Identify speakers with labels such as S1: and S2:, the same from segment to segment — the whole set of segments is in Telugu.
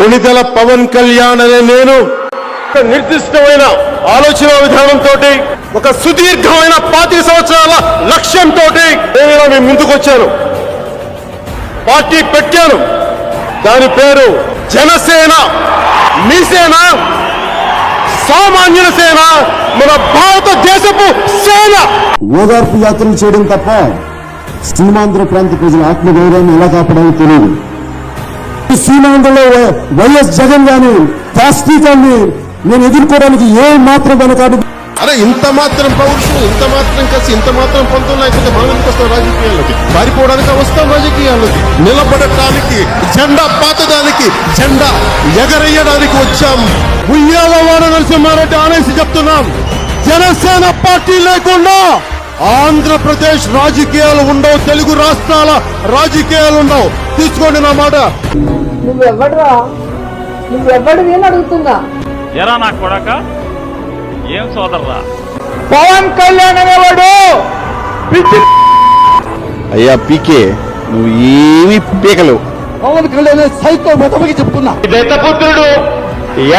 S1: కొణిదెల పవన్ కళ్యాణ్ అనే నేను ఒక నిర్దిష్టమైన ఆలోచన విధానంతో ఒక సుదీర్ఘమైన 25 సంవత్సరాల లక్ష్యంతో నేను మీ ముందుకు వచ్చాను. పార్టీ పెట్టాను. దాని పేరు జనసేన. మీ సేన, సామాన్యుల సేన, మన భారతదేశపు సేన.
S2: ఓదార్పు యాత్రలు చేయడం తప్ప సీమాంధ్ర ప్రాంత ప్రజల ఆత్మగౌరవాన్ని ఎలా కాపాడాలో తెలియదు. సీమాంధ్రలో వైఎస్ జగన్ గాని దాష్టీకాన్ని నేను ఎదుర్కోవడానికి ఏ మాత్రం వెనకాడు.
S1: అరే ఇంత మాత్రం పౌరుషం, ఇంత మాత్రం కసి, ఇంత మాత్రం పంతం లేకపోతే మనం ఎందుకు వస్తాం రాజకీయాల్లోకి? పారిపోవడానికి వస్తాం రాజకీయాల్లోకి. నిలబడటానికి, జెండా పాతడానికి, జెండా ఎగరేయడానికి వచ్చాం. ఉయ్యాల వాడ నరసింహారెడ్డి అనేసి చెప్తున్నాం. జనసేన పార్టీ లేకుండా ఆంధ్రప్రదేశ్ రాజకీయాలు ఉండవు, తెలుగు రాష్ట్రాల రాజకీయాలు ఉండవు. తీసుకోండి నా మాట.
S3: నువ్వెవడరా? నువ్వెవడివి అని అడుగుతున్నా.
S4: ఎరా నా కొడక, ఏం సోదర్రా?
S3: పవన్ కళ్యాణ్ అనేవాడు
S2: అయ్యా పీకే, నువ్వు ఏమి పీకలు. పవన్ కళ్యాణ్ సైకో మొదటికి చెప్తున్నా.
S4: దత్తపుత్రుడు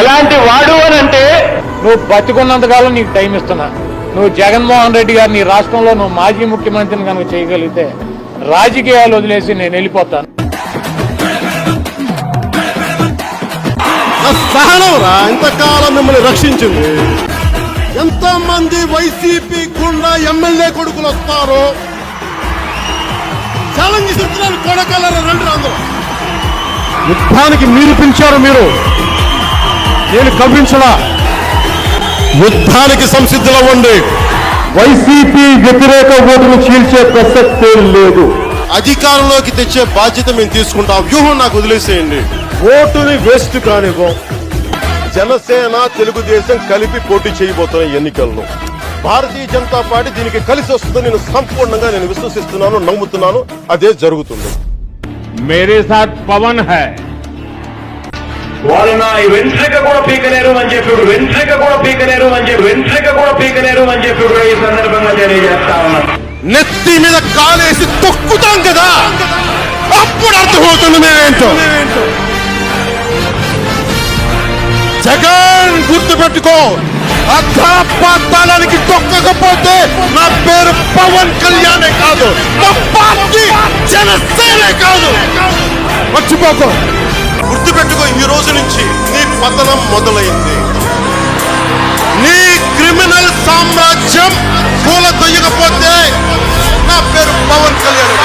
S4: ఎలాంటి వాడు అని అంటే, నువ్వు బతికున్నంతకాలం నీకు టైం ఇస్తున్నా. నువ్వు జగన్మోహన్ రెడ్డి గారు నీ రాష్ట్రంలో నువ్వు మాజీ ముఖ్యమంత్రిని కనుక చేయగలిగితే రాజకీయాలు వదిలేసి నేను వెళ్ళిపోతాను.
S1: సహనం రా ఇంతకాలం మిమ్మల్ని రక్షించింది. ఎంతో మంది వైసీపీ గుండా ఎమ్మెల్యే కొడుకులు వస్తారు. ఛాలెంజ్ ఇస్తున్నారు. కొడకలరా రండి అందరూ. యుద్ధానికి మీరు పిలిచారు, మీరు నేను కవ్వించడా. యుద్ధానికి సంసిద్ధులవ్వండి. వైసీపీ వ్యతిరేక ఓటును చీల్చే ప్రసక్తే లేదు. అధికారంలోకి తెచ్చే బాధ్యత మేము తీసుకుంటాం. వ్యూహం నాకు వదిలేసేయండి. ఓటుని వేస్ట్ కానివ్వం. జనసేన, తెలుగుదేశం కలిపి పోటీ చేయబోతున్న ఎన్నికల్లో భారతీయ జనతా పార్టీ దీనికి కలిసి వస్తుందని నేను సంపూర్ణంగా విశ్వసిస్తున్నాను, నమ్ముతున్నాను. అదే జరుగుతుంది.
S4: మేరే సాత్ పవన్ హై. వాళ్ళు నా వెంట్రిక కూడా పీకలేరు అని చెప్పి, వెంట్రిక కూడా పీకలేరు అని చెప్పి, వెంట్రిక కూడా పీకలేరు అని చెప్పి ఈ సందర్భంగా తెలియజేస్తా ఉన్నాను.
S1: నెత్తి మీద కాలేసి తొక్కుతాం కదా, అప్పుడు అర్థమవుతుంది మేమేంటో. జగన్ గుర్తు పెట్టుకో. అర్థపాతాళానికి తొక్కకపోతే నా పేరు పవన్ కళ్యాణే కాదు, నా పార్టీ జనసేనే కాదు. మర్చిపోకో, గుర్తు పెట్టుకో. ఈ రోజు నుంచి నీ పతనం మొదలైంది. నీ క్రిమినల్ సామ్రాజ్యం కూల తొయ్యకపోతే నా పేరు పవన్ కళ్యాణ్.